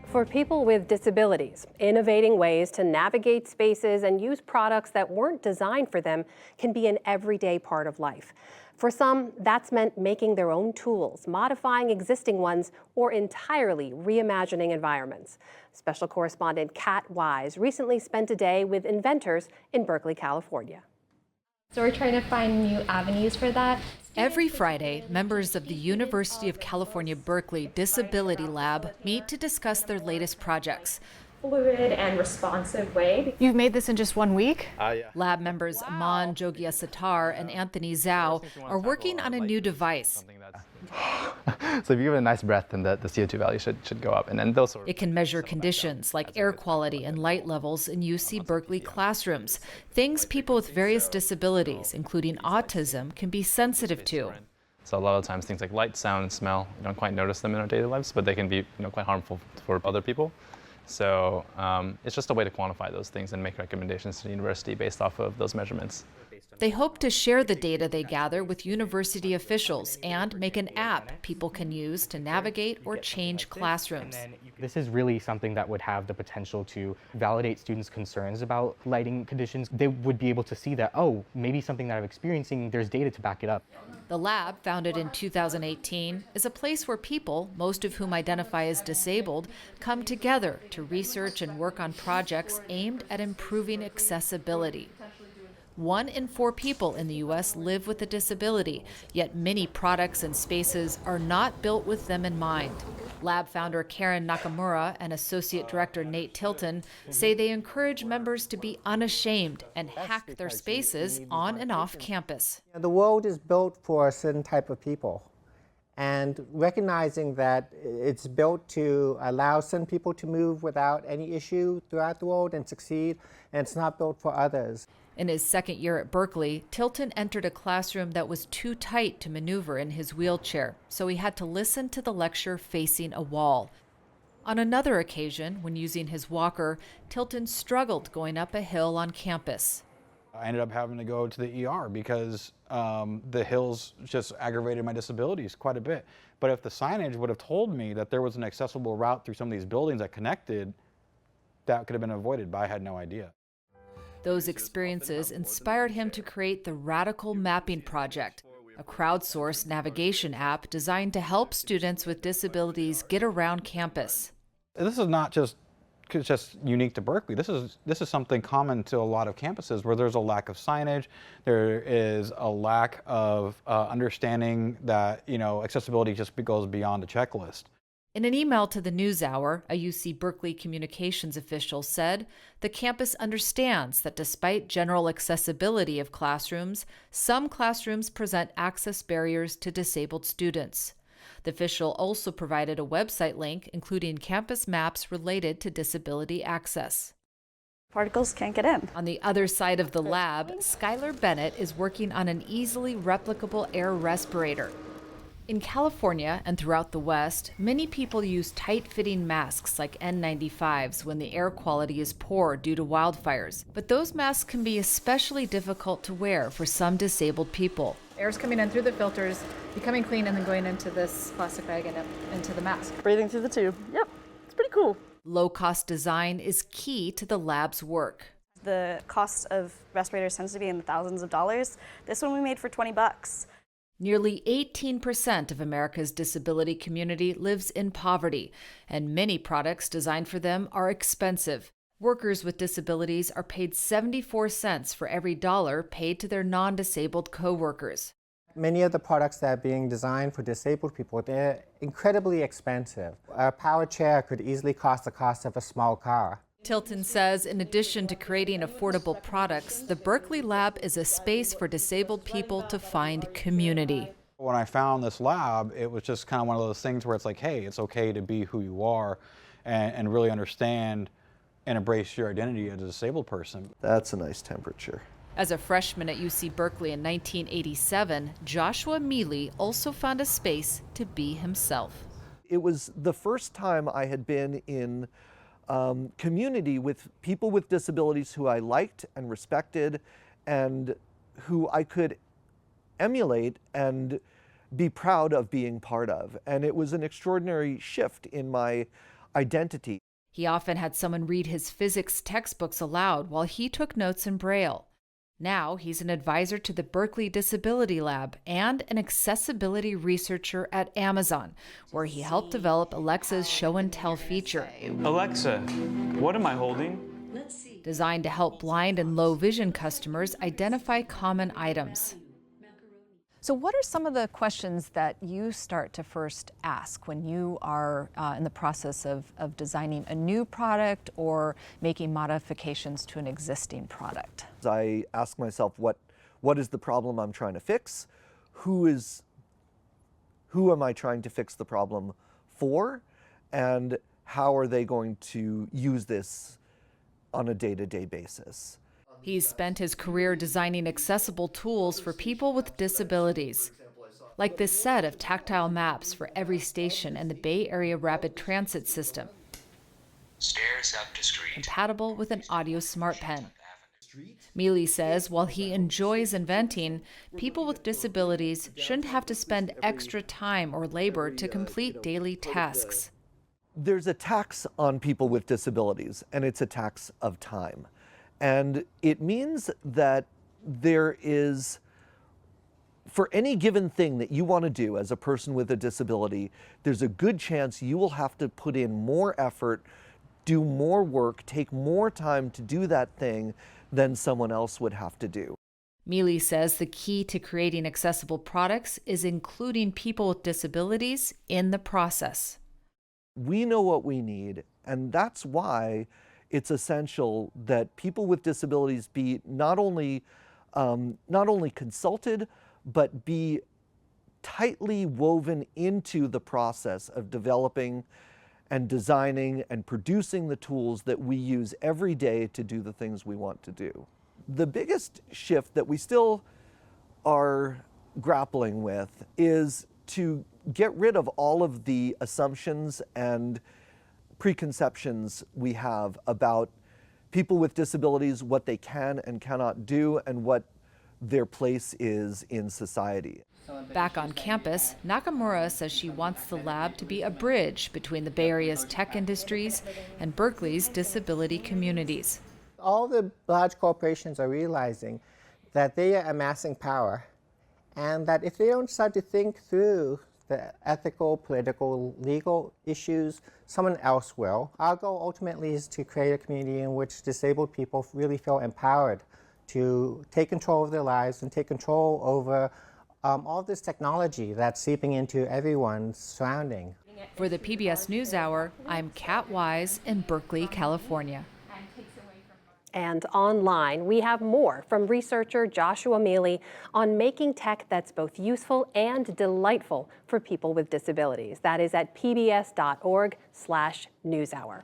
For people with disabilities, innovating ways to navigate spaces and use products that weren't designed for them can be an everyday part of life. For some, that's meant making their own tools, modifying existing ones, or entirely reimagining environments. Special correspondent Kat Wise recently spent a day with inventors in Berkeley, California. So we're trying to find new avenues for that. Every Friday, members of the University of California, Berkeley Disability Lab meet to discuss their latest projects. Fluid and responsive way. You've made this in just 1 week? Yeah. Lab members Aman Jogyasatar and Anthony Zhao are working on a new device. So if you give it a nice breath, then the CO2 value should go up. And then those It can measure conditions like air quality and light levels in UC Berkeley classrooms, things people with various disabilities, including autism, can be sensitive to. So a lot of times things like light, sound, and smell, you don't quite notice them in our daily lives, but they can be quite harmful for other people. So it's just a way to quantify those things and make recommendations to the university based off of those measurements. They hope to share the data they gather with university officials and make an app people can use to navigate or change classrooms. This is really something that would have the potential to validate students' concerns about lighting conditions. They would be able to see that, oh, maybe something that I'm experiencing, there's data to back it up. The lab, founded in 2018, is a place where people, most of whom identify as disabled, come together to research and work on projects aimed at improving accessibility. 1 in 4 people in the U.S. live with a disability, yet many products and spaces are not built with them in mind. Lab founder Karen Nakamura and Associate Director Nate Tilton say they encourage members to be unashamed and hack their spaces on and off campus. The world is built for a certain type of people, and recognizing that it's built to allow some people to move without any issue throughout the world and succeed, and it's not built for others. In his second year at Berkeley, Tilton entered a classroom that was too tight to maneuver in his wheelchair, so he had to listen to the lecture facing a wall. On another occasion, when using his walker, Tilton struggled going up a hill on campus. I ended up having to go to the ER because the hills just aggravated my disabilities quite a bit. But if the signage would have told me that there was an accessible route through some of these buildings that connected, that could have been avoided, but I had no idea. Those experiences inspired him to create the Radical Mapping Project, a crowdsourced navigation app designed to help students with disabilities get around campus. This is not just unique to Berkeley. This is something common to a lot of campuses where there's a lack of signage. There is a lack of understanding that accessibility just goes beyond a checklist. In an email to the NewsHour, a UC Berkeley communications official said the campus understands that despite general accessibility of classrooms, some classrooms present access barriers to disabled students. The official also provided a website link including campus maps related to disability access. Particles can't get in. On the other side of the lab, Skylar Bennett is working on an easily replicable air respirator. In California and throughout the West, many people use tight-fitting masks like N95s when the air quality is poor due to wildfires. But those masks can be especially difficult to wear for some disabled people. Air's coming in through the filters, becoming clean, and then going into this plastic bag and up into the mask. Breathing through the tube. Yep, it's pretty cool. Low-cost design is key to the lab's work. The cost of respirators tends to be in the thousands of dollars. This one we made for $20. Nearly 18% of America's disability community lives in poverty, and many products designed for them are expensive. Workers with disabilities are paid 74 cents for every dollar paid to their non-disabled co-workers. Many of the products that are being designed for disabled people, they're incredibly expensive. A power chair could easily cost the cost of a small car. Tilton says in addition to creating affordable products, the Berkeley Lab is a space for disabled people to find community. When I found this lab, it was just kind of one of those things where it's like, hey, it's okay to be who you are and really understand and embrace your identity as a disabled person. That's a nice temperature. As a freshman at UC Berkeley in 1987, Joshua Mealy also found a space to be himself. It was the first time I had been in community with people with disabilities who I liked and respected and who I could emulate and be proud of being part of. And it was an extraordinary shift in my identity. He often had someone read his physics textbooks aloud while he took notes in Braille. Now he's an advisor to the Berkeley Disability Lab and an accessibility researcher at Amazon, where he helped develop Alexa's show and tell feature. Alexa, what am I holding? Designed to help blind and low vision customers identify common items. So what are some of the questions that you start to first ask when you are in the process of designing a new product or making modifications to an existing product? I ask myself, what is the problem I'm trying to fix? Who am I trying to fix the problem for? And how are they going to use this on a day-to-day basis? He's spent his career designing accessible tools for people with disabilities, like this set of tactile maps for every station in the Bay Area Rapid Transit System, Stairs up to street. compatible with an audio smart pen. Mealy says while he enjoys inventing, people with disabilities shouldn't have to spend extra time or labor to complete daily tasks. There's a tax on people with disabilities, and it's a tax of time. And it means that there is, for any given thing that you want to do as a person with a disability, there's a good chance you will have to put in more effort, do more work, take more time to do that thing than someone else would have to do. Mealy says the key to creating accessible products is including people with disabilities in the process. We know what we need, and that's why it's essential that people with disabilities be not only consulted, but be tightly woven into the process of developing and designing and producing the tools that we use every day to do the things we want to do. The biggest shift that we still are grappling with is to get rid of all of the assumptions and preconceptions we have about people with disabilities, what they can and cannot do, and what their place is in society. Back on campus, Nakamura says she wants the lab to be a bridge between the Bay Area's tech industries and Berkeley's disability communities. All the large corporations are realizing that they are amassing power, and that if they don't start to think through the ethical, political, legal issues, someone else will. Our goal ultimately is to create a community in which disabled people really feel empowered to take control of their lives and take control over all this technology that's seeping into everyone's surrounding. For the PBS NewsHour, I'm Kat Wise in Berkeley, California. And online, we have more from researcher Joshua Mealy on making tech that's both useful and delightful for people with disabilities. That is at pbs.org/newshour.